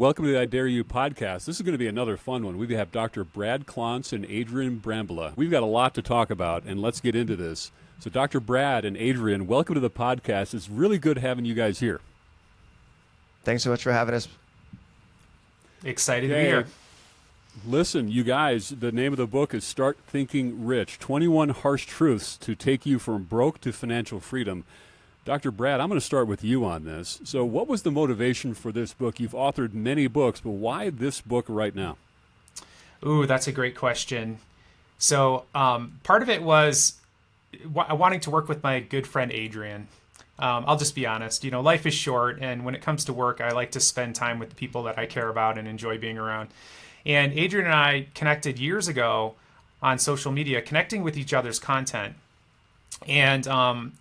Welcome to the I Dare You podcast. This is going to be another fun one. We have Dr. Brad Klontz and Adrian Brambila. We've got a lot to talk about, and let's get into this. So Dr. Brad and Adrian, welcome to the podcast. It's really good having you guys here. Thanks so much for having us. Excited to be here. Listen, you guys, the name of the book is Start Thinking Rich, 21 Harsh Truths to Take You from Broke to Financial Freedom. Dr. Brad, I'm going to start with you on this. So what was the motivation for this book? You've authored many books, but why this book right now? Ooh, that's a great question. So part of it was wanting to work with my good friend Adrian. I'll just be honest. You know, life is short, and when it comes to work, I like to spend time with the people that I care about and enjoy being around. And Adrian and I connected years ago on social media, connecting with each other's content. And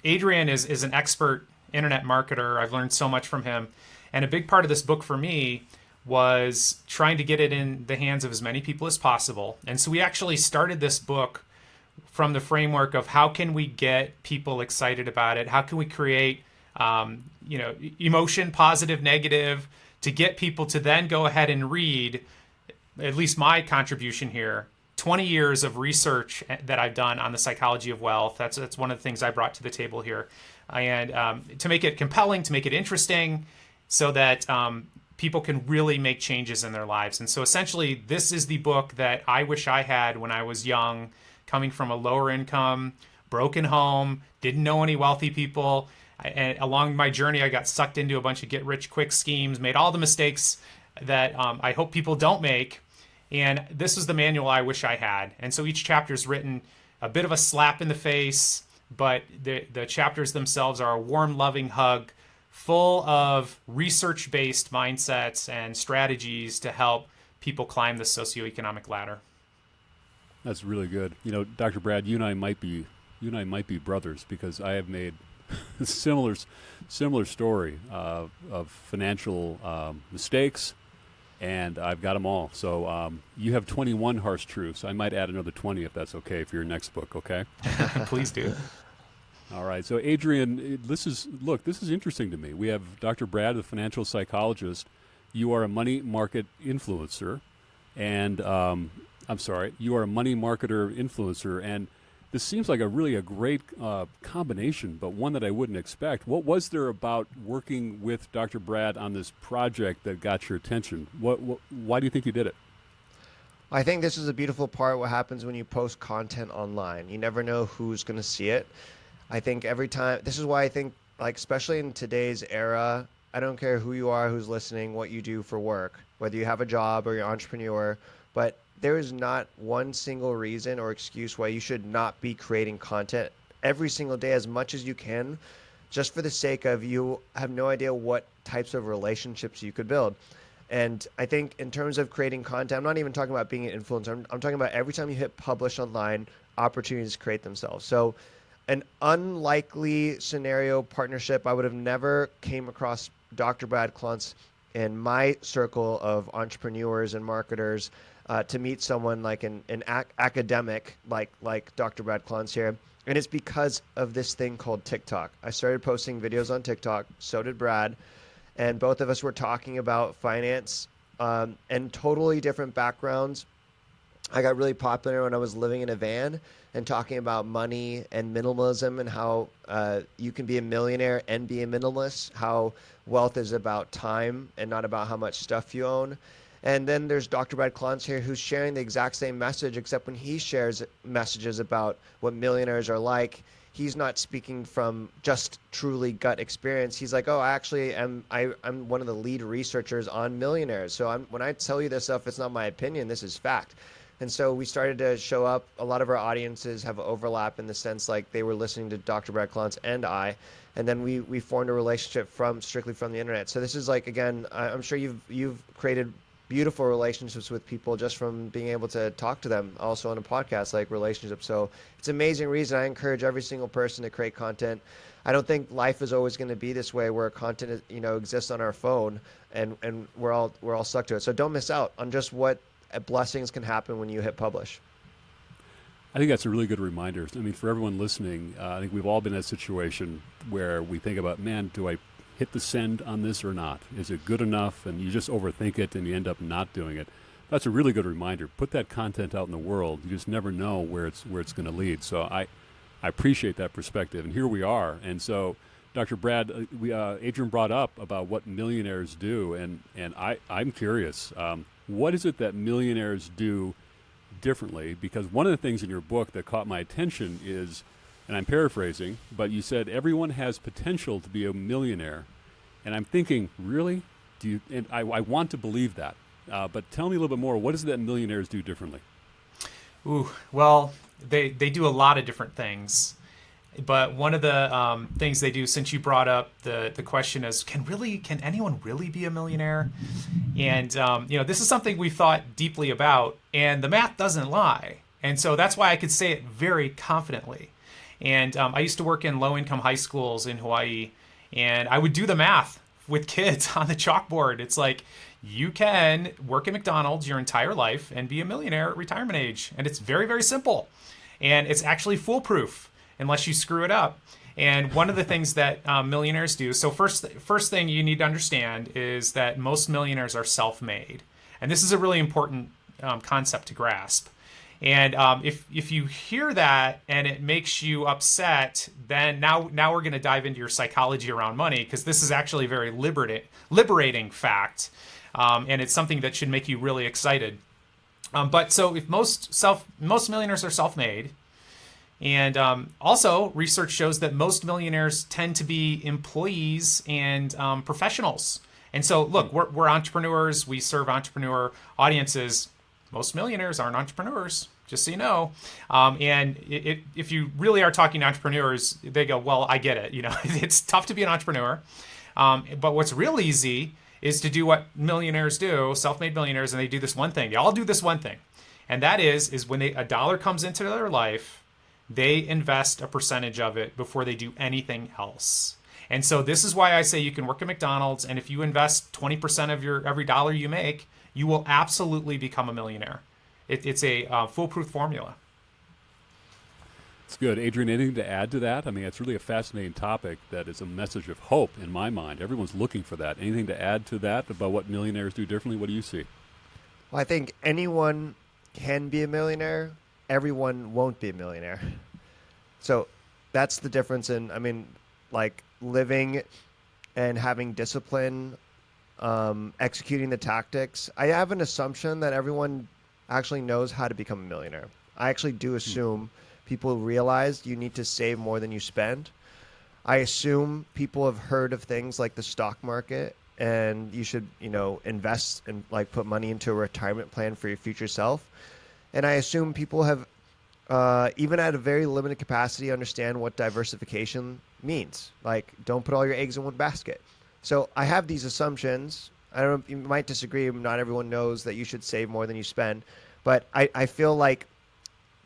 Adrian is an expert internet marketer. I've learned so much from him. And a big part of this book for me was trying to get it in the hands of as many people as possible. And so we actually started this book from the framework of how can we get people excited about it? How can we create emotion, positive, negative, to get people to then go ahead and read, at least my contribution here, 20 years of research that I've done on the psychology of wealth. That's one of the things I brought to the table here. And to make it compelling, to make it interesting, so that people can really make changes in their lives. And so essentially, this is the book that I wish I had when I was young, coming from a lower income, broken home, didn't know any wealthy people. And along my journey, I got sucked into a bunch of get-rich-quick schemes, made all the mistakes that I hope people don't make. And this is the manual I wish I had. And so each chapter is written a bit of a slap in the face, but the chapters themselves are a warm, loving hug full of research-based mindsets and strategies to help people climb the socioeconomic ladder. That's really good. You know, Dr. Brad, you and I might be brothers, because I have made a similar story of financial mistakes. And I've got them all. So you have 21 harsh truths. I might add another 20 if that's okay for your next book, okay? Please do. All right. So Adrian, this is interesting to me. We have Dr. Brad, the financial psychologist. You are a money market influencer. And you are a money marketer influencer. And this seems like a great combination, but one that I wouldn't expect. What was there about working with Dr. Brad on this project that got your attention? Why do you think you did it? I think this is a beautiful part, what happens when you post content online. You never know who's going to see it. I think every time, this is why I think, like, especially in today's era, I don't care who you are, who's listening, what you do for work, whether you have a job or you're an entrepreneur, but there is not one single reason or excuse why you should not be creating content every single day as much as you can, just for the sake of you have no idea what types of relationships you could build. And I think in terms of creating content, I'm not even talking about being an influencer. I'm talking about every time you hit publish online, opportunities create themselves. So an unlikely scenario partnership, I would have never came across Dr. Brad Klontz in my circle of entrepreneurs and marketers, to meet someone like an academic like Dr. Brad Klontz here. And it's because of this thing called TikTok. I started posting videos on TikTok, so did Brad, and both of us were talking about finance and totally different backgrounds. I got really popular when I was living in a van and talking about money and minimalism and how you can be a millionaire and be a minimalist, how wealth is about time and not about how much stuff you own. And then there's Dr. Brad Klontz here, who's sharing the exact same message, except when he shares messages about what millionaires are like, he's not speaking from just truly gut experience. He's like, oh, I'm one of the lead researchers on millionaires. So when I tell you this stuff, it's not my opinion, this is fact. And so we started to show up. A lot of our audiences have overlap in the sense like they were listening to Dr. Brad Klontz and I. And then we formed a relationship strictly from the internet. So this is like, again, I'm sure you've created beautiful relationships with people just from being able to talk to them also on a podcast like relationships. So it's an amazing reason. I encourage every single person to create content. I don't think life is always going to be this way where content exists on our phone and we're all stuck to it. So don't miss out on just what blessings can happen when you hit publish. I think that's a really good reminder. I mean, for everyone listening, I think we've all been in a situation where we think about, man, do I hit the send on this or not? Is it good enough? And you just overthink it and you end up not doing it. That's a really good reminder. Put that content out in the world. You just never know where it's going to lead. So I appreciate that perspective. And here we are. And so, Dr. Brad, Adrian brought up about what millionaires do, and I'm curious. What is it that millionaires do differently? Because one of the things in your book that caught my attention is, and I'm paraphrasing, but you said everyone has potential to be a millionaire. And I'm thinking, really? And I want to believe that. But tell me a little bit more. What is it that millionaires do differently? Ooh, well, they do a lot of different things. But one of the things they do, since you brought up the question is, can anyone really be a millionaire? And this is something we've thought deeply about, and the math doesn't lie. And so that's why I could say it very confidently. And I used to work in low-income high schools in Hawaii, and I would do the math with kids on the chalkboard. It's like, you can work at McDonald's your entire life and be a millionaire at retirement age. And it's very, very simple. And it's actually foolproof unless you screw it up. And one of the things that millionaires do, so first thing you need to understand is that most millionaires are self-made. And this is a really important concept to grasp. And if you hear that and it makes you upset, then now we're going to dive into your psychology around money, because this is actually a very liberating fact. And it's something that should make you really excited. But so if most millionaires are self-made, and also research shows that most millionaires tend to be employees and professionals. And so look, we're entrepreneurs. We serve entrepreneur audiences. Most millionaires aren't entrepreneurs, just so you know. And if you really are talking to entrepreneurs, they go, well, I get it. It's tough to be an entrepreneur. But what's real easy is to do what millionaires do, self-made millionaires, and they do this one thing. They all do this one thing. And that is when a dollar comes into their life, they invest a percentage of it before they do anything else. And so this is why I say you can work at McDonald's, and if you invest 20% of every dollar you make, you will absolutely become a millionaire. It's a foolproof formula. It's good. Adrian, anything to add to that? I mean, it's really a fascinating topic that is a message of hope in my mind. Everyone's looking for that. Anything to add to that about what millionaires do differently? What do you see? Well, I think anyone can be a millionaire. Everyone won't be a millionaire. So that's the difference in, living and having discipline, executing the tactics. I have an assumption that everyone actually knows how to become a millionaire. I actually do assume people realize you need to save more than you spend. I assume people have heard of things like the stock market, and you should, invest and put money into a retirement plan for your future self. And I assume people have, even at a very limited capacity, understand what diversification means. Don't put all your eggs in one basket. So I have these assumptions. I don't know, you might disagree. Not everyone knows that you should save more than you spend. But I feel like,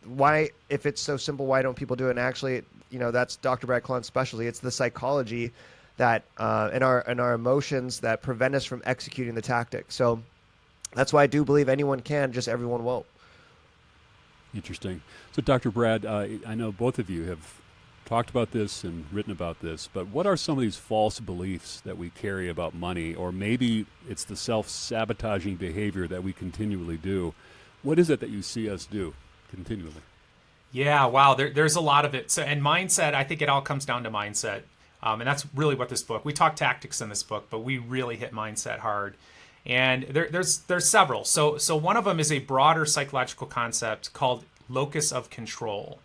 why, if it's so simple, why don't people do it? And actually, that's Dr. Brad Klontz's specialty. It's the psychology that and our emotions that prevent us from executing the tactics. So that's why I do believe anyone can, just everyone won't. Interesting. So, Dr. Brad, I know both of you have talked about this and written about this, but what are some of these false beliefs that we carry about money, or maybe it's the self-sabotaging behavior that we continually do? What is it that you see us do continually? Yeah, wow, there's a lot of it. So, and mindset, I think it all comes down to mindset. And that's really what this book, we talk tactics in this book, but we really hit mindset hard. And there's several. So one of them is a broader psychological concept called locus of control.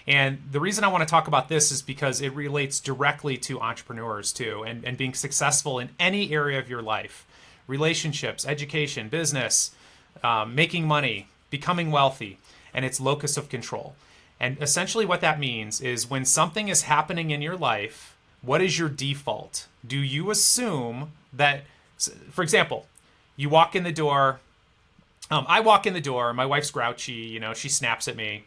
And the reason I want to talk about this is because it relates directly to entrepreneurs too, and being successful in any area of your life. Relationships, education, business, making money, becoming wealthy, and it's locus of control. And essentially what that means is when something is happening in your life, what is your default? Do you assume that, for example, you walk in the door, I walk in the door, my wife's grouchy, she snaps at me.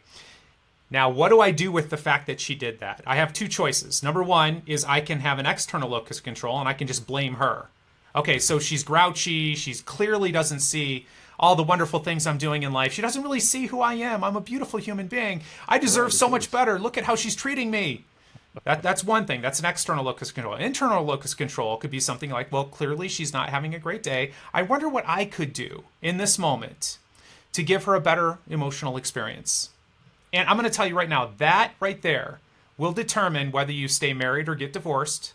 Now, what do I do with the fact that she did that? I have two choices. Number one is I can have an external locus of control and I can just blame her. Okay, so she's grouchy, she's clearly doesn't see all the wonderful things I'm doing in life. She doesn't really see who I am. I'm a beautiful human being. I deserve so much better. Look at how she's treating me. That's one thing. That's an external locus of control. Internal locus of control could be something like, well, clearly she's not having a great day. I wonder what I could do in this moment to give her a better emotional experience. And I'm going to tell you right now, that right there will determine whether you stay married or get divorced.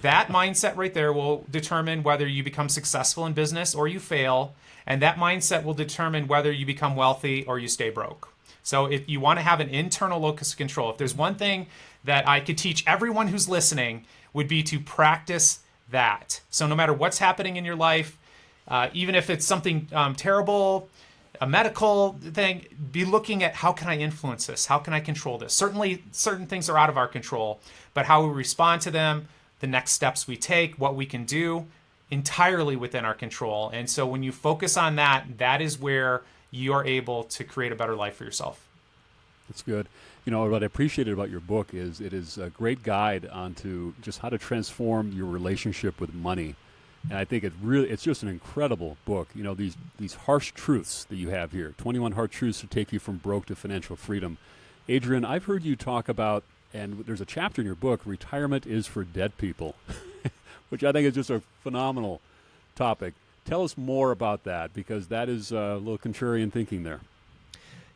That mindset right there will determine whether you become successful in business or you fail. And that mindset will determine whether you become wealthy or you stay broke. So if you want to have an internal locus of control, if there's one thing that I could teach everyone who's listening, would be to practice that. So no matter what's happening in your life, even if it's something terrible, a medical thing, be looking at how can I influence this? How can I control this? Certainly, certain things are out of our control, but how we respond to them, the next steps we take, what we can do, entirely within our control. And so when you focus on that, that is where you are able to create a better life for yourself. That's good. You know, what I appreciated about your book is it is a great guide onto just how to transform your relationship with money. And I think it's just an incredible book. You know, these harsh truths that you have here, 21 hard truths to take you from broke to financial freedom. Adrian, I've heard you talk about, and there's a chapter in your book, Retirement is for Dead People, which I think is just a phenomenal topic. Tell us more about that, because that is a little contrarian thinking there.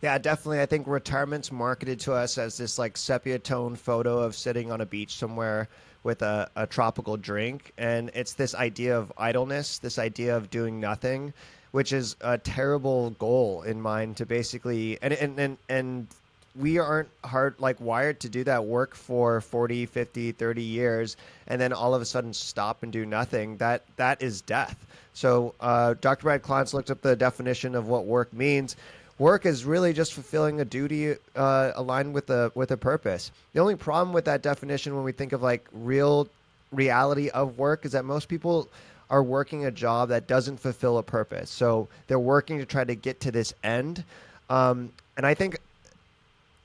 Yeah, definitely. I think retirement's marketed to us as this like sepia tone photo of sitting on a beach somewhere with a tropical drink. And it's this idea of idleness, this idea of doing nothing, which is a terrible goal in mind to basically, and we aren't wired to do that work for 40, 50, 30 years and then all of a sudden stop and do nothing. That is death. So Dr. Brad Klontz looked up the definition of what work means. Work is really just fulfilling a duty aligned with a purpose. The only problem with that definition when we think of like real reality of work is that most people are working a job that doesn't fulfill a purpose. So they're working to try to get to this end. And I think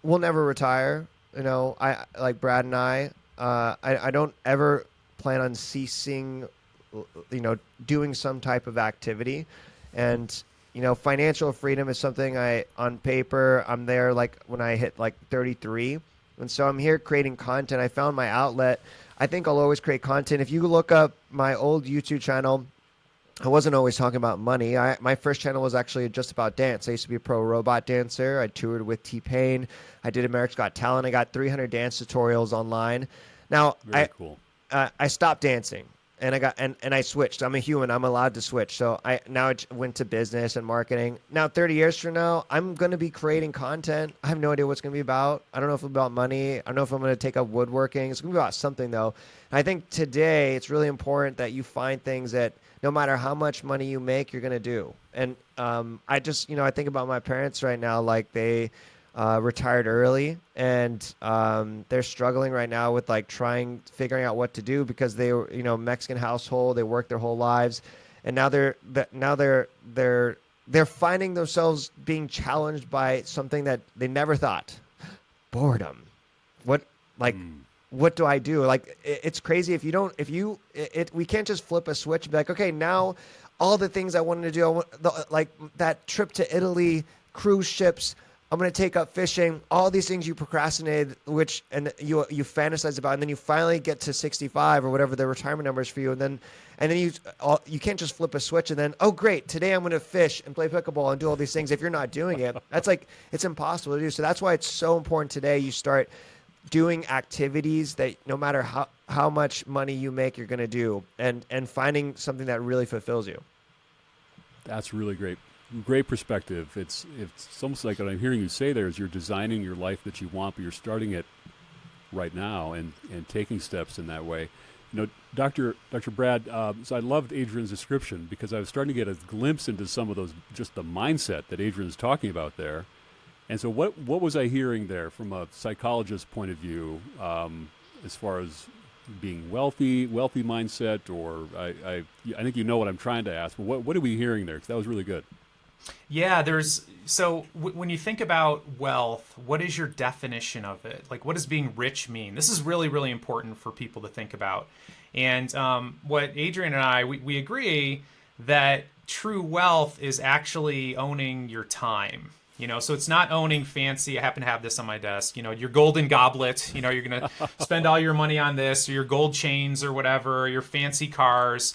we'll never retire. You know, I like Brad and I don't ever plan on ceasing, you know, doing some type of activity. And you know, financial freedom is something on paper, I'm there like when I hit like 33. And so I'm here creating content. I found my outlet. I think I'll always create content. If you look up my old YouTube channel, I wasn't always talking about money. My first channel was actually just about dance. I used to be a pro robot dancer. I toured with T-Pain. I did America's Got Talent. I got 300 dance tutorials online. Now, Very cool. I stopped dancing. And I switched. I'm a human. I'm allowed to switch. So I went to business and marketing. Now, 30 years from now, I'm going to be creating content. I have no idea what's going to be about. I don't know if it's about money. I don't know if I'm going to take up woodworking. It's going to be about something, though. And I think today it's really important that you find things that no matter how much money you make, you're going to do. And I just, I think about my parents right now, like they retired early, and they're struggling right now with like figuring out what to do because they were, Mexican household, they worked their whole lives, and now they're finding themselves being challenged by something that they never thought. Boredom. What do I do? Like it's crazy we can't just flip a switch and be like, okay, now all the things I wanted to do, like that trip to Italy, cruise ships, I'm going to take up fishing, all these things you procrastinated, and you fantasize about, and then you finally get to 65 or whatever the retirement number is for you, and then you can't just flip a switch and then, oh great, today I'm going to fish and play pickleball and do all these things. If you're not doing it, that's like, it's impossible to do. So that's why it's so important today you start doing activities that no matter how much money you make, you're going to do, and finding something that really fulfills you. That's really great. Great perspective. It's almost like what I'm hearing you say there is you're designing your life that you want, but you're starting it right now and taking steps in that way. Dr. Brad, so I loved Adrian's description because I was starting to get a glimpse into some of those, just the mindset that Adrian's talking about there. And so what was I hearing there from a psychologist's point of view as far as being wealthy mindset, or I think you know what I'm trying to ask, but what are we hearing there? Because that was really good. Yeah, when you think about wealth, what is your definition of it? Like, what does being rich mean? This is really, really important for people to think about. And what Adrian and I, we agree that true wealth is actually owning your time. So it's not owning fancy. I happen to have this on my desk. Your golden goblet. You're going to spend all your money on this, or your gold chains, or whatever, your fancy cars.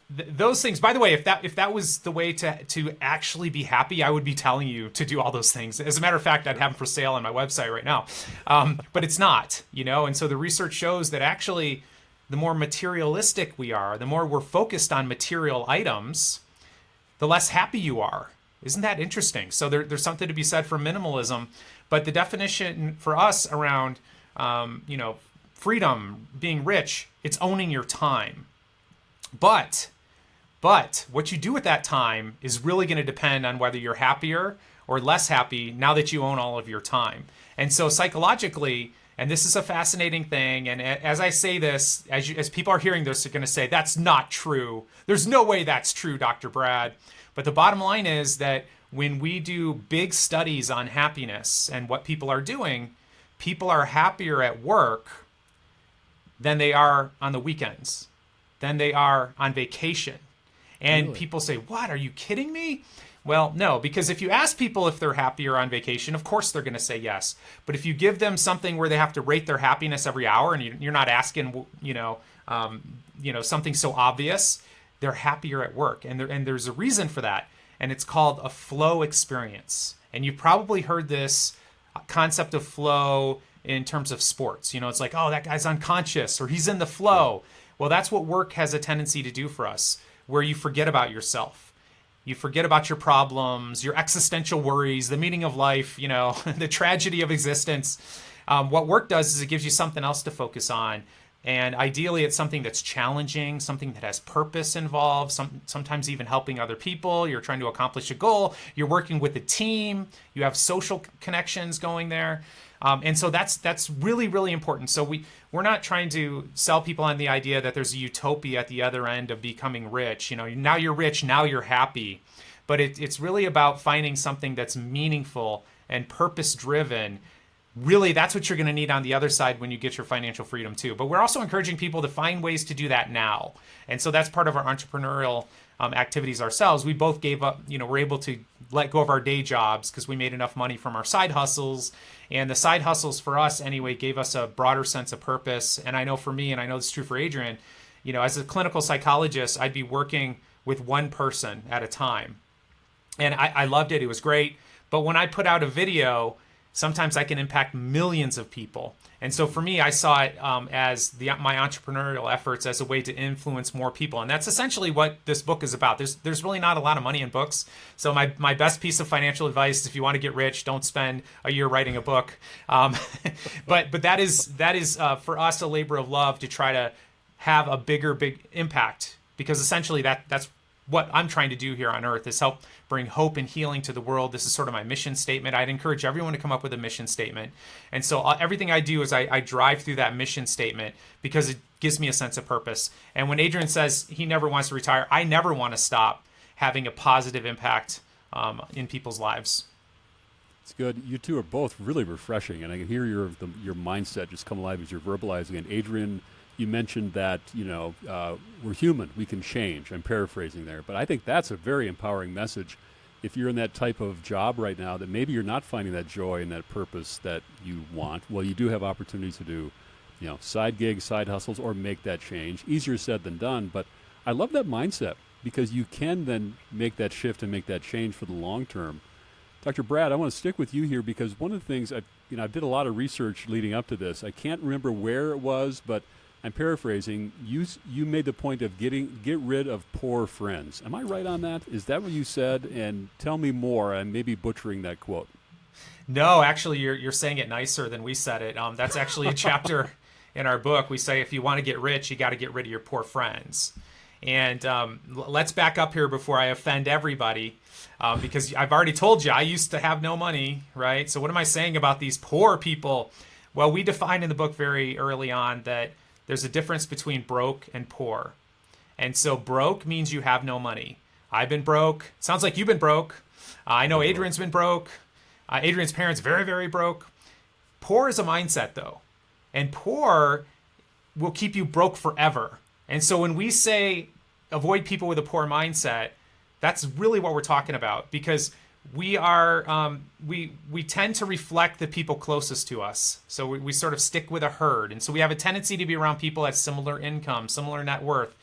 Those things. By the way, if that was the way to actually be happy, I would be telling you to do all those things. As a matter of fact, I'd have them for sale on my website right now. But it's not. And so the research shows that actually, the more materialistic we are, the more we're focused on material items, the less happy you are. Isn't that interesting? So there's something to be said for minimalism, but the definition for us around, freedom, being rich, it's owning your time. But what you do with that time is really going to depend on whether you're happier or less happy now that you own all of your time. And so psychologically, and this is a fascinating thing, and as I say this, as people are hearing this, they're going to say, that's not true. There's no way that's true, Dr. Brad. But the bottom line is that when we do big studies on happiness and what people are doing, people are happier at work than they are on the weekends, than they are on vacation. And Really? People say, what, are you kidding me? Well, no, because if you ask people if they're happier on vacation, of course they're going to say yes. But if you give them something where they have to rate their happiness every hour, and you're not asking, something so obvious, they're happier at work. And there's a reason for that. And it's called a flow experience. And you've probably heard this concept of flow in terms of sports. It's like, oh, that guy's unconscious, or he's in the flow. Well, that's what work has a tendency to do for us, where you forget about yourself. You forget about your problems, your existential worries, the meaning of life, the tragedy of existence. What work does is it gives you something else to focus on. And ideally, it's something that's challenging, something that has purpose involved, sometimes even helping other people. You're trying to accomplish a goal. You're working with a team. You have social connections going there. And so that's really, really important. So we're not trying to sell people on the idea that there's a utopia at the other end of becoming rich. Now you're rich, now you're happy. But it's really about finding something that's meaningful and purpose-driven. Really, that's what you're going to need on the other side when you get your financial freedom too. But we're also encouraging people to find ways to do that now. And so that's part of our entrepreneurial activities ourselves. We both gave up, we're able to let go of our day jobs because we made enough money from our side hustles. And the side hustles for us anyway gave us a broader sense of purpose. And I know for me, and I know this is true for Adrian, as a clinical psychologist, I'd be working with one person at a time. And I loved it. It was great. But when I put out a video, sometimes I can impact millions of people. And so for me, I saw it as my entrepreneurial efforts as a way to influence more people. And that's essentially what this book is about. There's really not a lot of money in books. So my best piece of financial advice is if you want to get rich, don't spend a year writing a book. But that is for us a labor of love to try to have a big impact. Because essentially that's what I'm trying to do here on earth is help bring hope and healing to the world. This is sort of my mission statement. I'd encourage everyone to come up with a mission statement. And so everything I do is I drive through that mission statement because it gives me a sense of purpose. And when Adrian says he never wants to retire, I never want to stop having a positive impact in people's lives. It's good. You two are both really refreshing, and I can hear your mindset just come alive as you're verbalizing. And Adrian, you mentioned that, we're human. We can change. I'm paraphrasing there. But I think that's a very empowering message. If you're in that type of job right now that maybe you're not finding that joy and that purpose that you want, well, you do have opportunities to do, side gigs, side hustles, or make that change. Easier said than done. But I love that mindset because you can then make that shift and make that change for the long term. Dr. Brad, I want to stick with you here because one of the things I did a lot of research leading up to this. I can't remember where it was, but I'm paraphrasing. You made the point of get rid of poor friends. Am I right on that? Is that what you said? And tell me more. I'm maybe butchering that quote. No, actually, you're saying it nicer than we said it. That's actually a chapter in our book. We say if you want to get rich, you got to get rid of your poor friends. And let's back up here before I offend everybody, because I've already told you I used to have no money, right? So what am I saying about these poor people? Well, we define in the book very early on that there's a difference between broke and poor. And so broke means you have no money. I've been broke. Sounds like you've been broke. I know Adrian's been broke. Adrian's parents very, very broke. Poor is a mindset, though. And poor will keep you broke forever. And so when we say avoid people with a poor mindset, that's really what we're talking about. Because we are we tend to reflect the people closest to us. So we sort of stick with a herd, and so we have a tendency to be around people at similar income, similar net worth,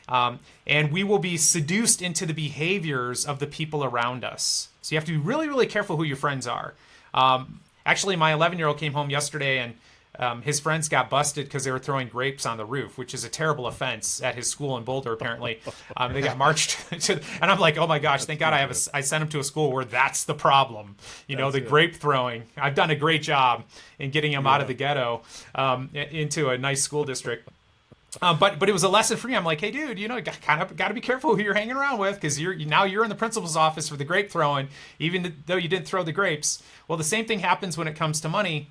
and we will be seduced into the behaviors of the people around us. So you have to be really, really careful who your friends are. Actually, my 11-year-old came home yesterday, and his friends got busted because they were throwing grapes on the roof, which is a terrible offense at his school in Boulder, apparently. They got marched to, and I'm like, oh my gosh, thank God I sent him to a school where that's the problem. Grape throwing. I've done a great job in getting him out of the ghetto into a nice school district. But it was a lesson for me. I'm like, hey, dude, got to be careful who you're hanging around with, because you're in the principal's office for the grape throwing, even though you didn't throw the grapes. Well, the same thing happens when it comes to money.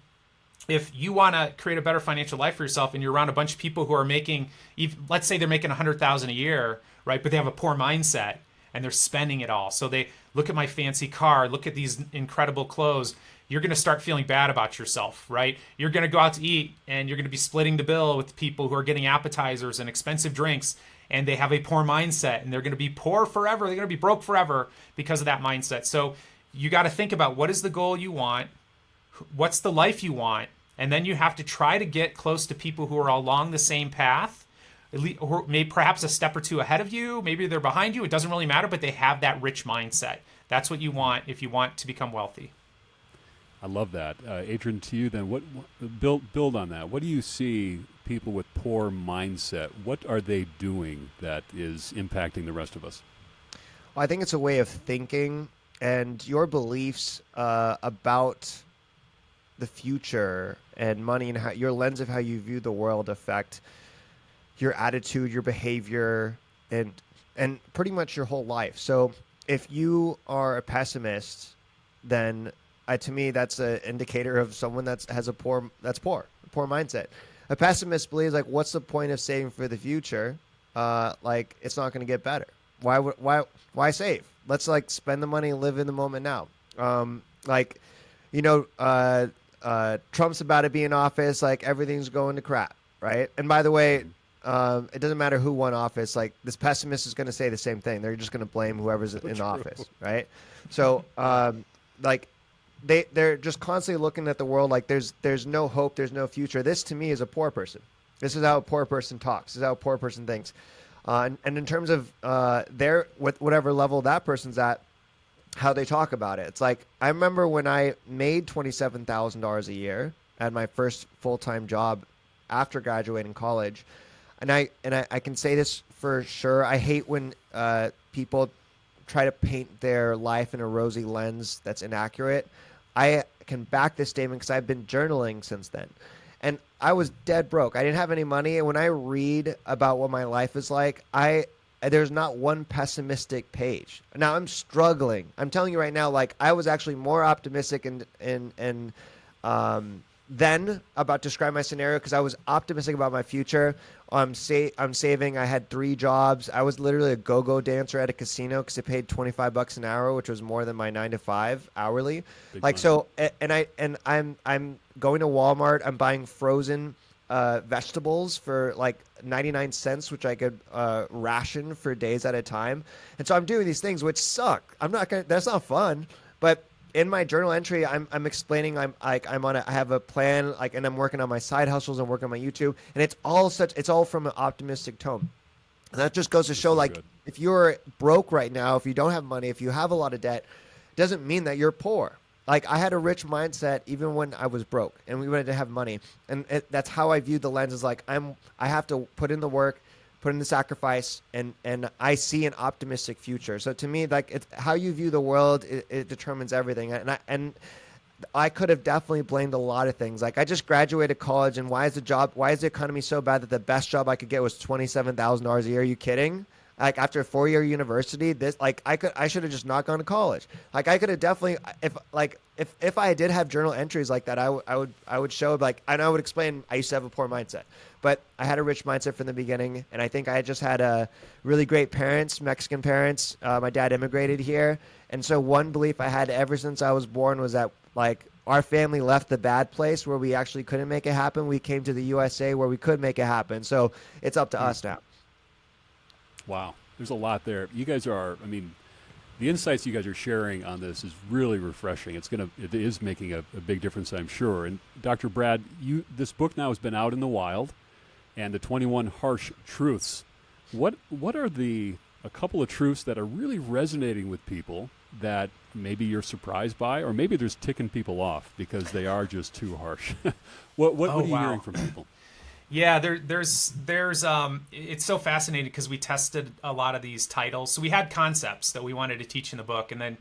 If you want to create a better financial life for yourself, and you're around a bunch of people who are making, let's say they're making $100,000 a year, right? But they have a poor mindset and they're spending it all. So they look at my fancy car, look at these incredible clothes. You're going to start feeling bad about yourself, right? You're going to go out to eat and you're going to be splitting the bill with people who are getting appetizers and expensive drinks, and they have a poor mindset, and they're going to be poor forever. They're going to be broke forever because of that mindset. So you got to think about, what is the goal you want? What's the life you want? And then you have to try to get close to people who are along the same path, or maybe perhaps a step or two ahead of you. Maybe they're behind you. It doesn't really matter, but they have that rich mindset. That's what you want if you want to become wealthy. I love that. Adrian, to you then, what build on that. What do you see people with poor mindset? What are they doing that is impacting the rest of us? Well, I think it's a way of thinking, and your beliefs about the future and money, and how your lens of how you view the world affect your attitude, your behavior, and pretty much your whole life. So if you are a pessimist, then to me that's an indicator of someone that's poor mindset. A pessimist believes, like, what's the point of saving for the future? Like, it's not going to get better. Why save? Let's spend the money and live in the moment now. Trump's about to be in office, everything's going to crap, right? And by the way, it doesn't matter who won office, this pessimist is going to say the same thing. They're just going to blame whoever's in office, right? So they're just constantly looking at the world like there's no hope, there's no future. This to me is a poor person. This is how a poor person talks. This is how a poor person thinks. And in terms of whatever level that person's at, how they talk about it. It's like, I remember when I made $27,000 a year at my first full-time job after graduating college. And I can say this for sure. I hate when people try to paint their life in a rosy lens that's inaccurate. I can back this statement because I've been journaling since then. And I was dead broke. I didn't have any money. And when I read about what my life is like, there's not one pessimistic page. Now I'm struggling. I'm telling you right now, I was actually more optimistic then about describe my scenario, because I was optimistic about my future. I'm saving. I had 3 jobs. I was literally a go-go dancer at a casino because it paid $25 an hour, which was more than my 9 to 5 hourly. So, and I'm going to Walmart. I'm buying frozen vegetables for 99 cents, which I could ration for days at a time. And so I'm doing these things which suck. That's not fun. But in my journal entry, I'm explaining I have a plan, and I'm working on my side hustles, I'm working on my YouTube, and it's all from an optimistic tone. And that just goes to show, if you're broke right now, if you don't have money, if you have a lot of debt, it doesn't mean that you're poor. I had a rich mindset even when I was broke and we wanted to have money. And that's how I viewed the lens, is I have to put in the work, put in the sacrifice, and I see an optimistic future. So to me, it's how you view the world, it determines everything. And I could have definitely blamed a lot of things. I just graduated college, and why is the economy so bad that the best job I could get was $27,000 a year? Are you kidding? After a 4-year university, I should have just not gone to college. I could have definitely, if I did have journal entries like that, I would show, and I would explain I used to have a poor mindset, but I had a rich mindset from the beginning. And I think I just had really great parents, Mexican parents. My dad immigrated here. And so one belief I had ever since I was born was that our family left the bad place where we actually couldn't make it happen. We came to the USA where we could make it happen. So it's up to us now. Wow. There's a lot there. You guys are, the insights you guys are sharing on this is really refreshing. It is making a big difference, I'm sure. And Dr. Brad, this book now has been out in the wild, and the 21 Harsh Truths. What are a couple of truths that are really resonating with people that maybe you're surprised by, or maybe there's ticking people off because they are just too harsh? What are you hearing from people? Yeah, there's it's so fascinating because we tested a lot of these titles. So we had concepts that we wanted to teach in the book, and then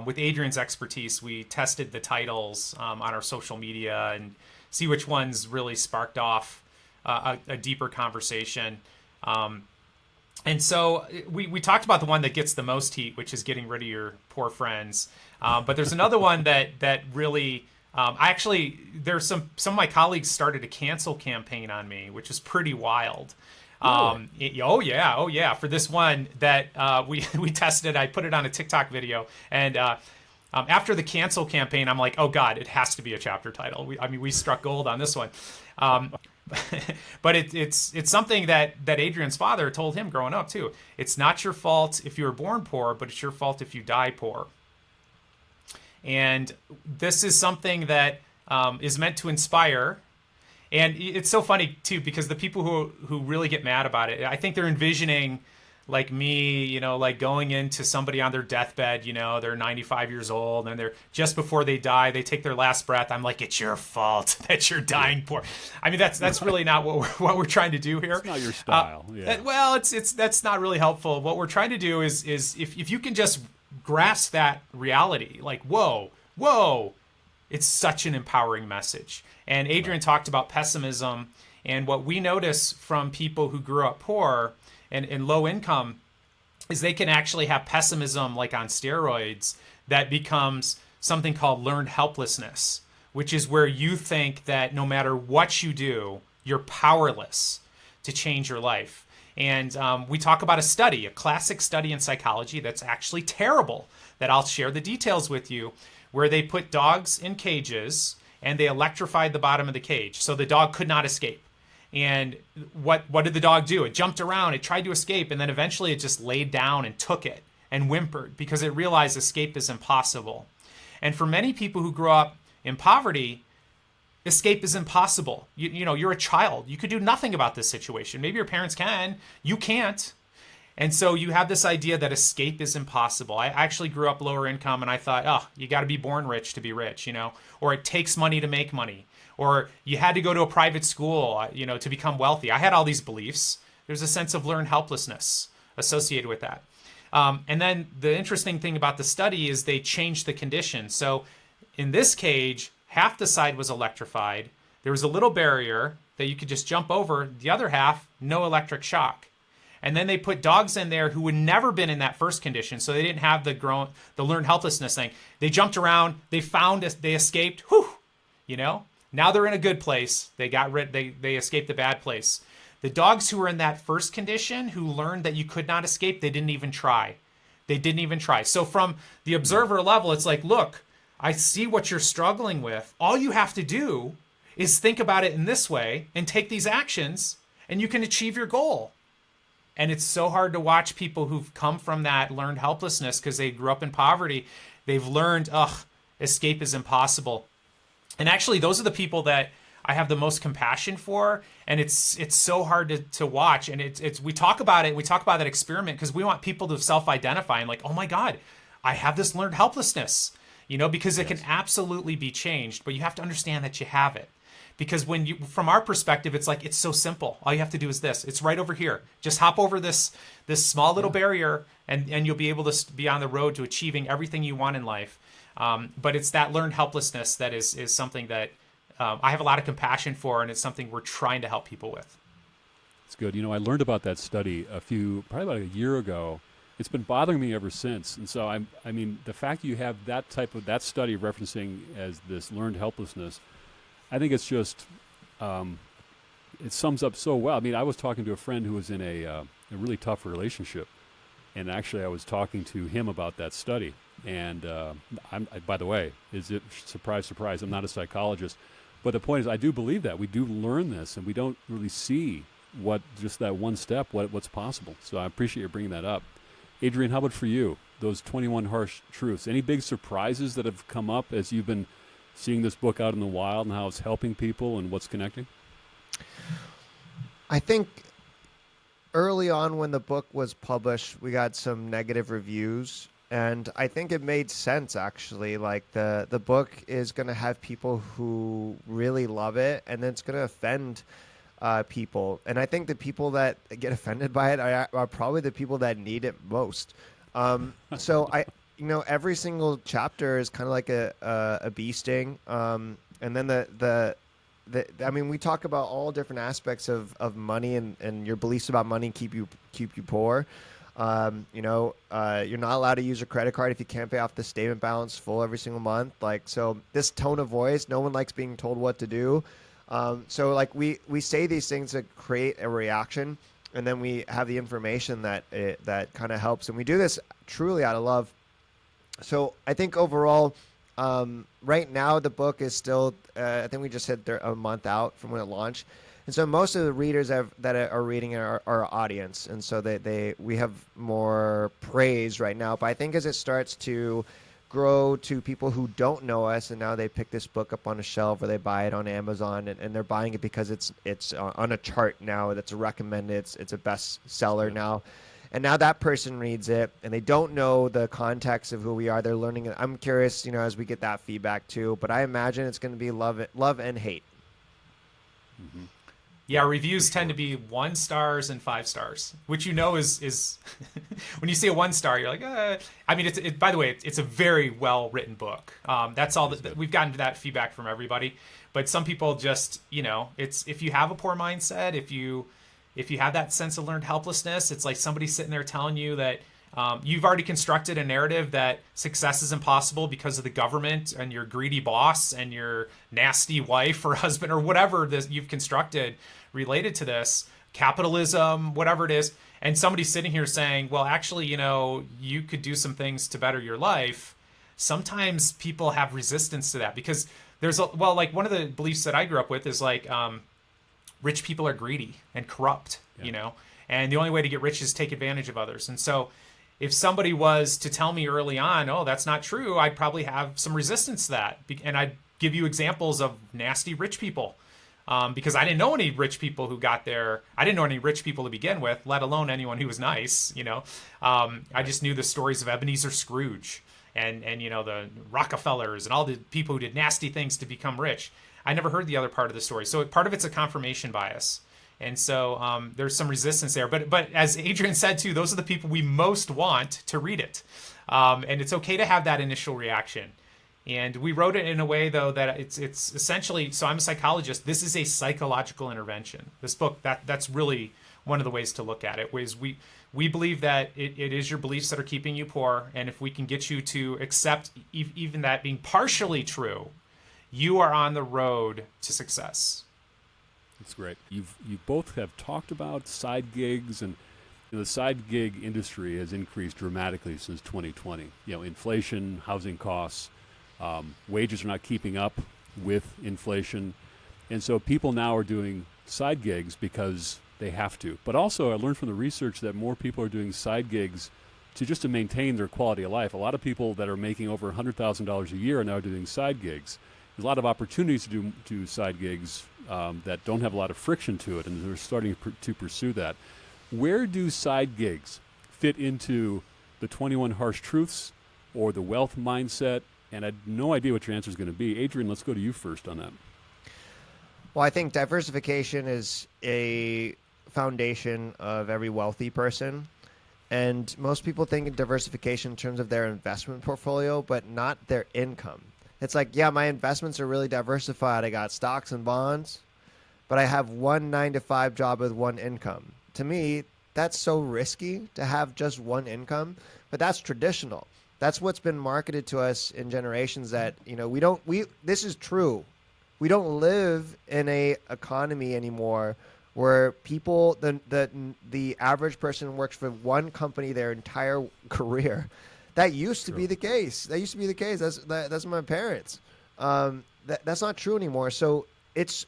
with Adrian's expertise, we tested the titles on our social media and see which ones really sparked off a deeper conversation. And so we talked about the one that gets the most heat, which is getting rid of your poor friends. But there's another one that really, there's some of my colleagues started a cancel campaign on me, which is pretty wild. Really? Oh yeah. For this one that we tested, I put it on a TikTok video, and after the cancel campaign, I'm like, oh God, it has to be a chapter title. We struck gold on this one. But it's something that Adrian's father told him growing up too. It's not your fault if you were born poor, but it's your fault if you die poor. And this is something that is meant to inspire. And it's so funny too, because the people who really get mad about it, I think they're envisioning like me, like going into somebody on their deathbed, they're 95 years old and they're just before they die, they take their last breath. I'm like, it's your fault that you're dying poor. I mean, that's really not what we're trying to do here. It's not your style. Well, that's not really helpful. What we're trying to do is if you can just grasp that reality, like, whoa, it's such an empowering message. And Adrian talked about pessimism, and what we notice from people who grew up poor and low income is they can actually have pessimism like on steroids that becomes something called learned helplessness, which is where you think that no matter what you do, you're powerless to change your life. And we talk about a classic study in psychology that's actually terrible, that I'll share the details with you, where they put dogs in cages and they electrified the bottom of the cage so the dog could not escape. And what did the dog do? It jumped around, it tried to escape, and then eventually it just laid down and took it and whimpered because it realized escape is impossible. And for many people who grow up in poverty, escape is impossible. You're a child. You could do nothing about this situation. Maybe your parents can. You can't. And so you have this idea that escape is impossible. I actually grew up lower income, and I thought, oh, you got to be born rich to be rich, or it takes money to make money. Or you had to go to a private school, to become wealthy. I had all these beliefs. There's a sense of learned helplessness associated with that. And then the interesting thing about the study is they changed the conditions. So in this cage, half the side was electrified. There was a little barrier that you could just jump over. The other half, no electric shock. And then they put dogs in there who had never been in that first condition, so they didn't have the learned helplessness thing. They jumped around. They escaped. Whew, Now they're in a good place. They escaped the bad place. The dogs who were in that first condition, who learned that you could not escape, they didn't even try. So from the observer level, it's like, look, I see what you're struggling with. All you have to do is think about it in this way and take these actions, and you can achieve your goal. And it's so hard to watch people who've come from that learned helplessness because they grew up in poverty. They've learned, escape is impossible. And actually, those are the people that I have the most compassion for, and it's so hard to watch. And we talk about it. We talk about that experiment because we want people to self-identify and like, oh my God, I have this learned helplessness, because it can absolutely be changed, but you have to understand that you have it. Because from our perspective, it's like, it's so simple. All you have to do is this. It's right over here. Just hop over this small little barrier, and you'll be able to be on the road to achieving everything you want in life. But it's that learned helplessness that is something that I have a lot of compassion for, and it's something we're trying to help people with. It's good. I learned about that study probably about a year ago. It's been bothering me ever since. And so the fact you have that study referencing as this learned helplessness, I think it's just, it sums up so well. I was talking to a friend who was in a really tough relationship, and actually I was talking to him about that study. And by the way, surprise, surprise, I'm not a psychologist, but the point is I do believe that. We do learn this, and we don't really see just that one step, what's possible. So I appreciate you bringing that up. Adrian, how about for you? those 21 harsh truths. Any big surprises that have come up as you've been seeing this book out in the wild and how it's helping people and what's connecting? I think early on when the book was published, we got some negative reviews. And I think it made sense, actually. Like the book is going to have people who really love it, and then it's going to offend people. And I think the people that get offended by it are probably the people that need it most. So every single chapter is kind of like a bee sting. And then I mean, we talk about all different aspects of money and your beliefs about money keep you poor. You're not allowed to use your credit card if you can't pay off the statement balance full every single month. Like, so this tone of voice, no one likes being told what to do. So like we say these things to create a reaction, and then we have the information that kind of helps. And we do this truly out of love. So I think overall, right now the book is still, I think we just hit a month out from when it launched. And so most of the readers that are reading are our audience, and so we have more praise right now. But I think as it starts to grow to people who don't know us, and now they pick this book up on a shelf or they buy it on Amazon, and they're buying it because it's on a chart now that's recommended. It's a bestseller now. And now that person reads it, and they don't know the context of who we are. They're learning it. I'm curious, as we get that feedback too. But I imagine it's going to be love and hate. Mm-hmm. Yeah, reviews tend to be 1 stars and 5 stars, which is when you see a 1 star, you're like, I mean, by the way, it's a very well written book. That's all that we've gotten to that feedback from everybody. But some people just, it's if you have a poor mindset, if you have that sense of learned helplessness, it's like somebody sitting there telling you that you've already constructed a narrative that success is impossible because of the government and your greedy boss and your nasty wife or husband or whatever this you've constructed related to this, capitalism, whatever it is. And somebody's sitting here saying, well, actually, you could do some things to better your life. Sometimes people have resistance to that because like one of the beliefs that I grew up with is like, rich people are greedy and corrupt, and the only way to get rich is take advantage of others. And so if somebody was to tell me early on, oh, that's not true, I'd probably have some resistance to that. And I'd give you examples of nasty rich people because I didn't know any rich people who got there. I didn't know any rich people to begin with, let alone anyone who was nice, I just knew the stories of Ebenezer Scrooge and the Rockefellers and all the people who did nasty things to become rich. I never heard the other part of the story. So part of it's a confirmation bias. And so there's some resistance there. But as Adrian said, too, those are the people we most want to read it. And it's okay to have that initial reaction. And we wrote it in a way, though, that it's essentially, so I'm a psychologist. This is a psychological intervention. This book, that's really one of the ways to look at it, was we believe that it is your beliefs that are keeping you poor. And if we can get you to accept even that being partially true, you are on the road to success. That's great. You both have talked about side gigs, and the side gig industry has increased dramatically since 2020. Inflation, housing costs, wages are not keeping up with inflation, and so people now are doing side gigs because they have to. But also, I learned from the research that more people are doing side gigs to maintain their quality of life. A lot of people that are making over $100,000 a year are now doing side gigs. There's a lot of opportunities to do side gigs that don't have a lot of friction to it, and they're starting to pursue that. Where do side gigs fit into the 21 harsh truths or the wealth mindset? And I had no idea what your answer is going to be. Adrian, let's go to you first on that. Well, I think diversification is a foundation of every wealthy person. And most people think of diversification in terms of their investment portfolio, but not their income. It's like, yeah, my investments are really diversified. I got stocks and bonds, but I have one 9-to-5 job with one income. To me, that's so risky to have just one income, but that's traditional. That's what's been marketed to us in generations that, this is true. We don't live in a economy anymore where people, the average person works for one company their entire career. That used to be the case. That's my parents. That's not true anymore. So it's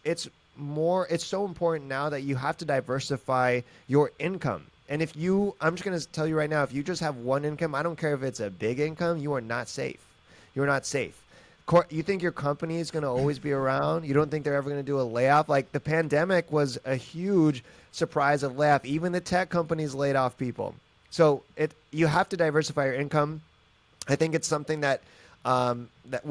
so important now that you have to diversify your income. And I'm just going to tell you right now, if you just have one income, I don't care if it's a big income, you are not safe. You're not safe. You think your company is going to always be around? You don't think they're ever going to do a layoff? Like the pandemic was a huge surprise of layoff. Even the tech companies laid off people. So you have to diversify your income. I think it's something that that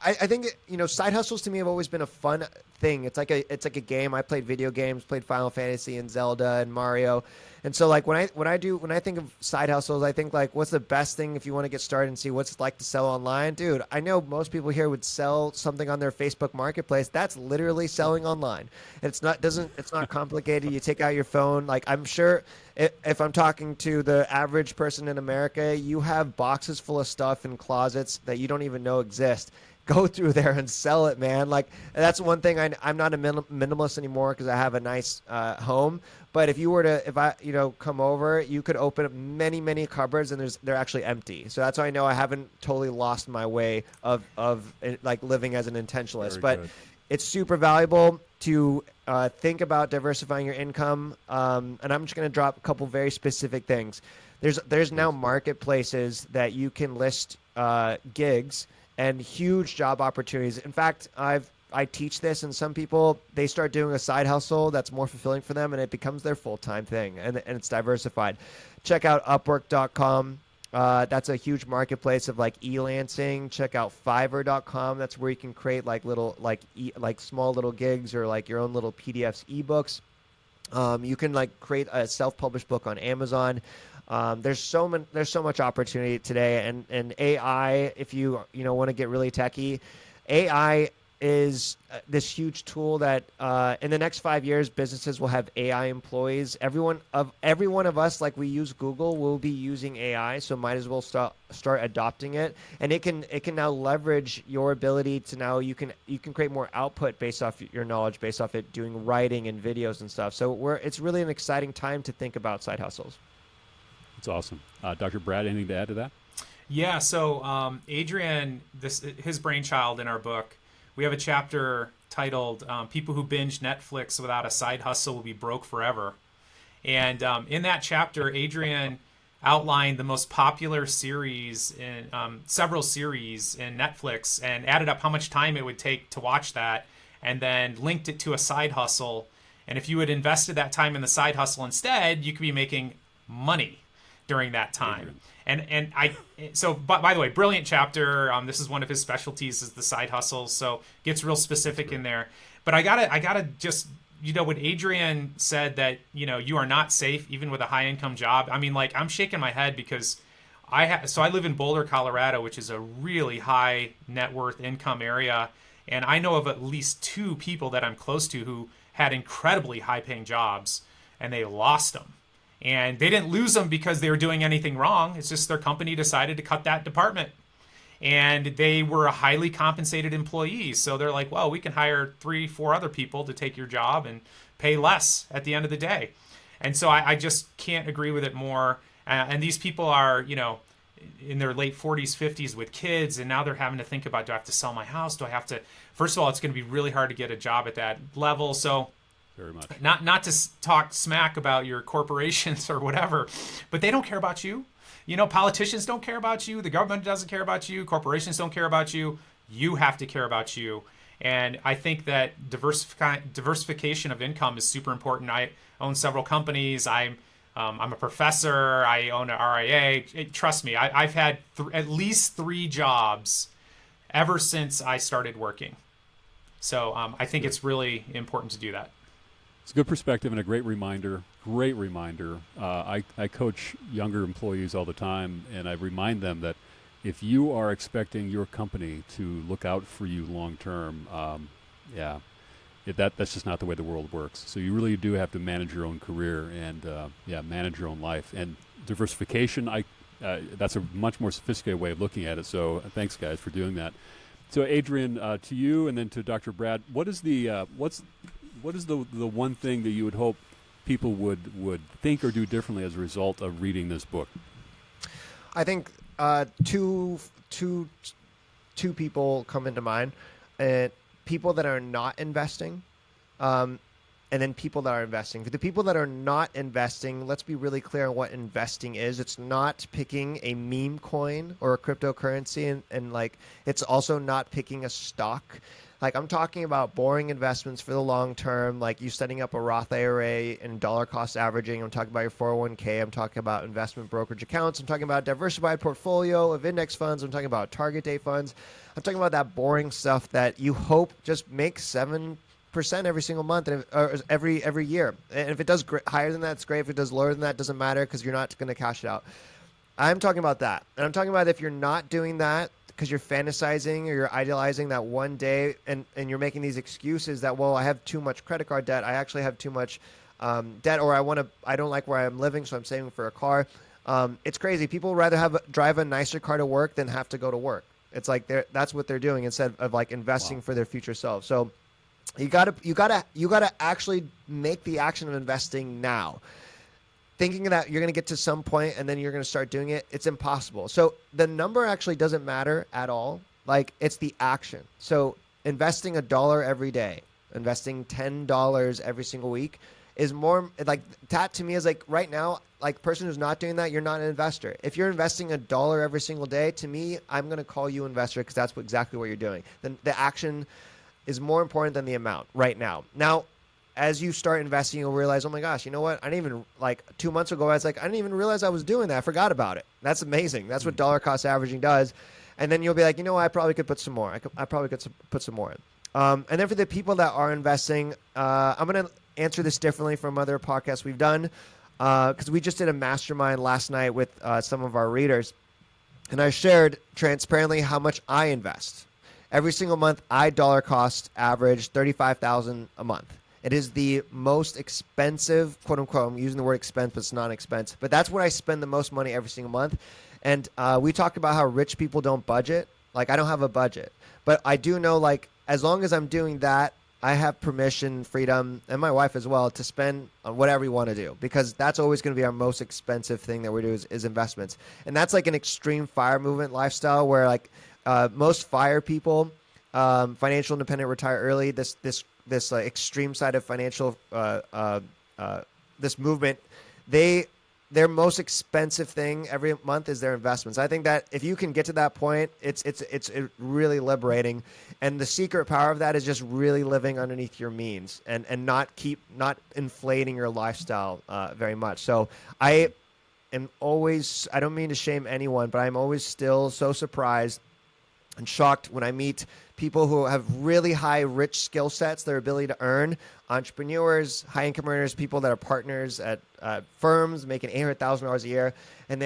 I think side hustles to me have always been a fun thing. It's like a game. I played video games, played Final Fantasy and Zelda and Mario. And so like when I think of side hustles, I think like what's the best thing if you want to get started and see what's it like to sell online? Dude, I know most people here would sell something on their Facebook marketplace. That's literally selling online. It's not complicated. You take out your phone. Like I'm sure if I'm talking to the average person in America, you have boxes full of stuff in closets that you don't even know exist. Go through there and sell it, man. Like that's one thing. I'm not a minimalist anymore because I have a nice home. But if I come over, you could open up many cupboards and they're actually empty. So that's why I know I haven't totally lost my way of like living as an intentionalist. Very but good. It's super valuable to think about diversifying your income. And I'm just going to drop a couple very specific things. There's now marketplaces that you can list gigs and huge job opportunities. In fact, I teach this, and some people, they start doing a side hustle that's more fulfilling for them, and it becomes their full-time thing, and it's diversified. Check out Upwork.com. That's a huge marketplace of like e-lancing. Check out Fiverr.com. That's where you can create like little like small little gigs or like your own little PDFs, ebooks. You can like create a self-published book on Amazon. There's so much opportunity today, and AI. If you want to get really techie, AI is this huge tool that in the next 5 years, businesses will have AI employees. Every one of us, like we use Google, will be using AI. So might as well start adopting it, and it can now leverage your ability to now you can create more output based off your knowledge, based off it doing writing and videos and stuff. So it's really an exciting time to think about side hustles. That's awesome. Dr. Brad, anything to add to that? Yeah, so Adrian, his brainchild in our book, we have a chapter titled People Who Binge Netflix Without a Side Hustle Will Be Broke Forever. And in that chapter, Adrian outlined the most popular series in several series in Netflix and added up how much time it would take to watch that and then linked it to a side hustle. And if you had invested that time in the side hustle instead, you could be making money during that time. So by the way, brilliant chapter. This is one of his specialties is the side hustles. So gets real specific in there. But I gotta just, when Adrian said that, you are not safe even with a high income job. I mean, like I'm shaking my head because I live in Boulder, Colorado, which is a really high net worth income area. And I know of at least 2 people that I'm close to who had incredibly high paying jobs and they lost them. And they didn't lose them because they were doing anything wrong. It's just their company decided to cut that department. And they were a highly compensated employee. So they're like, well, we can hire 3-4 other people to take your job and pay less at the end of the day. And so I just can't agree with it more. And these people are, in their late 40s, 50s with kids. And now they're having to think about, do I have to sell my house? First of all, it's going to be really hard to get a job at that level. So very much. Not to talk smack about your corporations or whatever, but they don't care about you. Politicians don't care about you. The government doesn't care about you. Corporations don't care about you. You have to care about you. And I think that diversification of income is super important. I own several companies. I'm a professor. I own an RIA. Trust me, I've had at least 3 jobs ever since I started working. So I think it's really important to do that. It's a good perspective and a great reminder. Great reminder. I coach younger employees all the time, and I remind them that if you are expecting your company to look out for you long term, that's just not the way the world works. So you really do have to manage your own career and manage your own life. And diversification, that's a much more sophisticated way of looking at it. So thanks, guys, for doing that. So Adrian, to you, and then to Dr. Brad, what is the one thing that you would hope people would think or do differently as a result of reading this book? I think two people come into mind. People that are not investing. and then people that are investing. For the people that are not investing, let's be really clear on what investing is. It's not picking a meme coin or a cryptocurrency, and like it's also not picking a stock. Like I'm talking about boring investments for the long term, like you setting up a Roth IRA and dollar cost averaging. I'm talking about your 401k. I'm talking about investment brokerage accounts. I'm talking about diversified portfolio of index funds. I'm talking about target date funds. I'm talking about that boring stuff that you hope just makes 7% every single month or every year. And if it does higher than that, it's great. If it does lower than that, it doesn't matter because you're not going to cash it out. I'm talking about that. And I'm talking about if you're not doing that because you're fantasizing or you're idealizing that one day and you're making these excuses that, well, I have too much credit card debt. I actually have too much debt, or I don't like where I'm living, so I'm saving for a car. It's crazy. People would rather drive a nicer car to work than have to go to work. It's like that's what they're doing instead of like investing for their future self. So you gotta actually make the action of investing now. Thinking that you're going to get to some point and then you're going to start doing it, it's impossible. So the number actually doesn't matter at all. Like it's the action. So investing $1 every day, investing $10 every single week is more like that to me is like right now, like person who's not doing that, you're not an investor. If you're investing $1 every single day, to me, I'm going to call you investor because that's exactly what you're doing. Then the action is more important than the amount right now. Now, as you start investing, you'll realize, oh my gosh, you know what? I didn't even, like 2 months ago, I was like, I didn't even realize I was doing that. I forgot about it. That's amazing. That's what dollar cost averaging does. And then you'll be like, you know what? I probably could put some more. I probably could put some more in. And then for the people that are investing, I'm going to answer this differently from other podcasts we've done because we just did a mastermind last night with some of our readers. And I shared transparently how much I invest. Every single month, I dollar cost average $35,000 a month. It is the most expensive, quote unquote, I'm using the word expense, but it's not expense. But that's where I spend the most money every single month. And we talked about how rich people don't budget. Like I don't have a budget. But I do know like as long as I'm doing that, I have permission, freedom, and my wife as well to spend on whatever we want to do because that's always going to be our most expensive thing that we do is investments. And that's like an extreme FIRE movement lifestyle where like most FIRE people, financial independent, retire early, this extreme side of financial this movement, their most expensive thing every month is their investments. I think that if you can get to that point, it's really liberating, and the secret power of that is just really living underneath your means and not inflating your lifestyle very much. So I don't mean to shame anyone, but I'm always still so surprised and shocked when I meet people who have really high, rich skill sets, their ability to earn, entrepreneurs, high-income earners, people that are partners at firms making $800,000 a year, and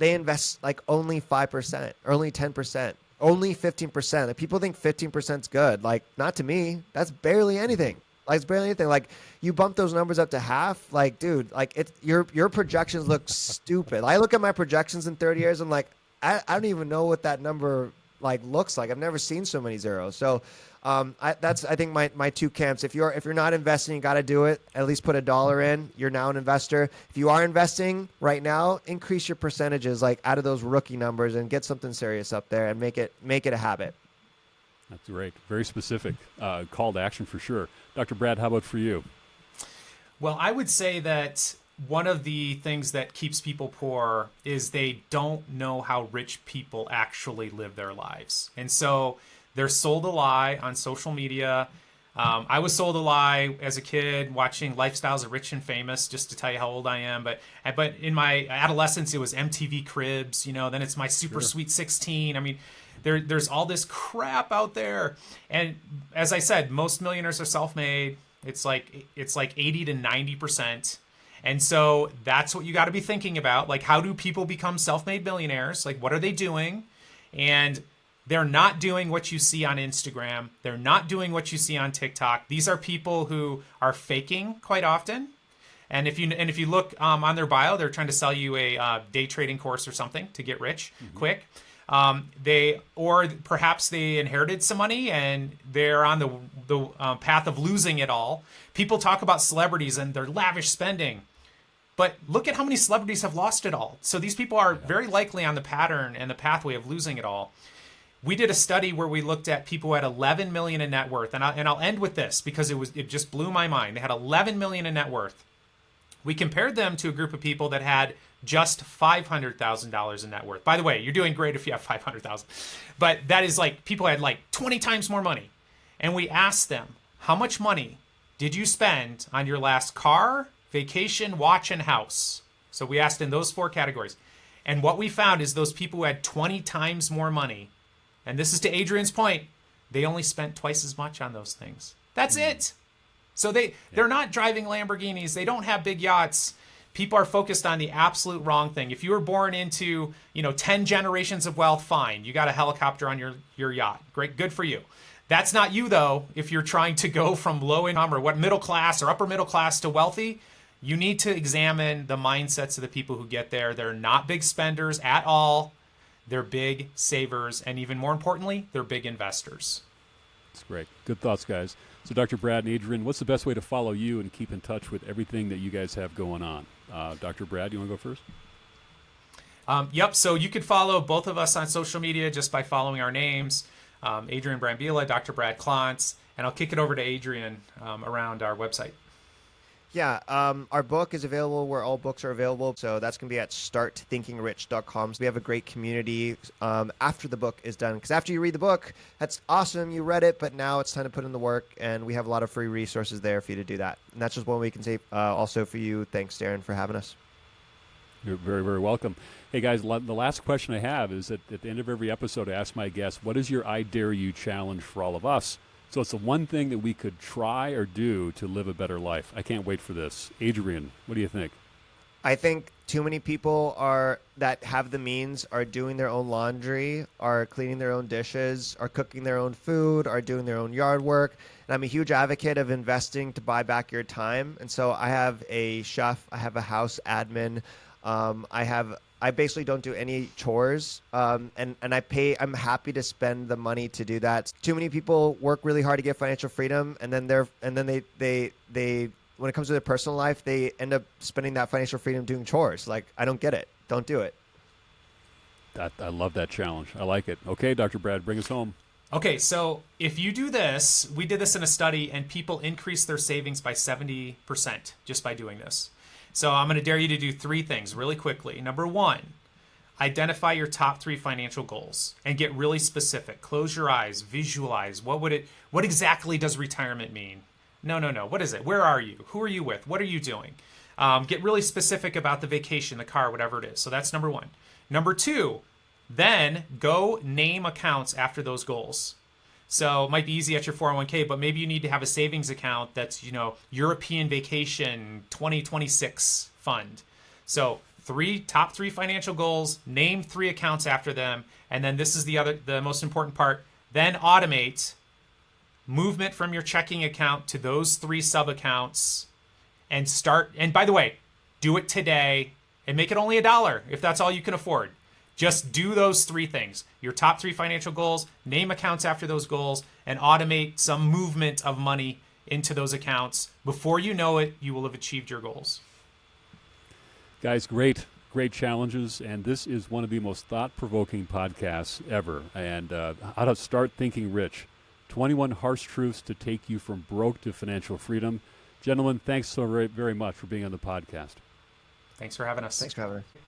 they invest like only 5%, or only 10%, only 15%. Like people think 15% is good. Like not to me, that's barely anything. Like it's barely anything. Like you bump those numbers up to half, like dude, like your projections look stupid. I look at my projections in 30 years, I'm like, I don't even know what that number like looks like. I've never seen so many zeros. So that's I think my two camps. If you're not investing, you got to do it. At least put $1 in. You're now an investor. If you are investing right now, increase your percentages like out of those rookie numbers and get something serious up there and make it a habit. That's great. Very specific call to action for sure. Dr. Brad, how about for you? Well, I would say that one of the things that keeps people poor is they don't know how rich people actually live their lives. And so they're sold a lie on social media. I was sold a lie as a kid watching Lifestyles of Rich and Famous, just to tell you how old I am. But in my adolescence, it was MTV Cribs, then it's my Super Sweet 16. I mean, there's all this crap out there. And as I said, most millionaires are self-made. It's like 80 to 90%. And so that's what you got to be thinking about. Like, how do people become self-made millionaires? Like, what are they doing? And they're not doing what you see on Instagram. They're not doing what you see on TikTok. These are people who are faking quite often. And if you look on their bio, they're trying to sell you a day trading course or something to get rich quick. Perhaps they inherited some money and they're on the path of losing it all. People talk about celebrities and their lavish spending, but look at how many celebrities have lost it all. So these people are very likely on the pattern and the pathway of losing it all. We did a study where we looked at people who had 11 million in net worth, and I'll end with this because it just blew my mind. They had 11 million in net worth. We compared them to a group of people that had just $500,000 in net worth. By the way, you're doing great if you have 500,000, but that is like people had like 20 times more money. And we asked them, how much money did you spend on your last car, vacation, watch, and house? So we asked in those 4 categories. And what we found is those people who had 20 times more money, and this is to Adrian's point, they only spent twice as much on those things. That's it. So they're not driving Lamborghinis. They don't have big yachts. People are focused on the absolute wrong thing. If you were born into 10 generations of wealth, fine. You got a helicopter on your yacht. Great, good for you. That's not you, though. If you're trying to go from low income or middle class or upper middle class to wealthy, you need to examine the mindsets of the people who get there. They're not big spenders at all. They're big savers. And even more importantly, they're big investors. That's great. Good thoughts, guys. So Dr. Brad and Adrian, what's the best way to follow you and keep in touch with everything that you guys have going on? Dr. Brad, you want to go first? Yep. So you could follow both of us on social media just by following our names. Adrian Brambila, Dr. Brad Klontz, and I'll kick it over to Adrian around our website. Yeah, our book is available where all books are available. So that's going to be at startthinkingrich.com. So we have a great community after the book is done. Because after you read the book, that's awesome. You read it, but now it's time to put in the work. And we have a lot of free resources there for you to do that. And that's just one way we can say also for you. Thanks, Darren, for having us. You're very, very welcome. Hey, guys, the last question I have is that at the end of every episode, I ask my guests, what is your I Dare You challenge for all of us? So it's the one thing that we could try or do to live a better life. I can't wait for this. Adrian, what do you think? I think too many people that have the means are doing their own laundry, are cleaning their own dishes, are cooking their own food, are doing their own yard work. And I'm a huge advocate of investing to buy back your time. And so I have a chef, I have a house admin, I basically don't do any chores, and I'm happy to spend the money to do that. Too many people work really hard to get financial freedom, and then they when it comes to their personal life, they end up spending that financial freedom doing chores. Like, I don't get it. Don't do it. I love that challenge. I like it. Okay, Dr. Brad, bring us home. Okay, so if you do this, we did this in a study, and people increase their savings by 70% just by doing this. So I'm going to dare you to do 3 things really quickly. Number 1, identify your top 3 financial goals and get really specific. Close your eyes, visualize. What exactly does retirement mean? No. What is it? Where are you? Who are you with? What are you doing? Get really specific about the vacation, the car, whatever it is. So that's number 1. Number 2, then go name accounts after those goals. So it might be easy at your 401k, but maybe you need to have a savings account that's, European Vacation 2026 fund. So top 3 financial goals, name 3 accounts after them, and then this is the most important part. Then automate movement from your checking account to those 3 sub accounts and start. And by the way, do it today and make it only $1 if that's all you can afford. Just do those 3 things. Your top 3 financial goals, name accounts after those goals, and automate some movement of money into those accounts. Before you know it, you will have achieved your goals. Guys, great challenges, and this is one of the most thought-provoking podcasts ever. And how to start thinking rich. 21 harsh truths to take you from broke to financial freedom. Gentlemen, thanks so very, very much for being on the podcast. Thanks for having us. Thanks for having us.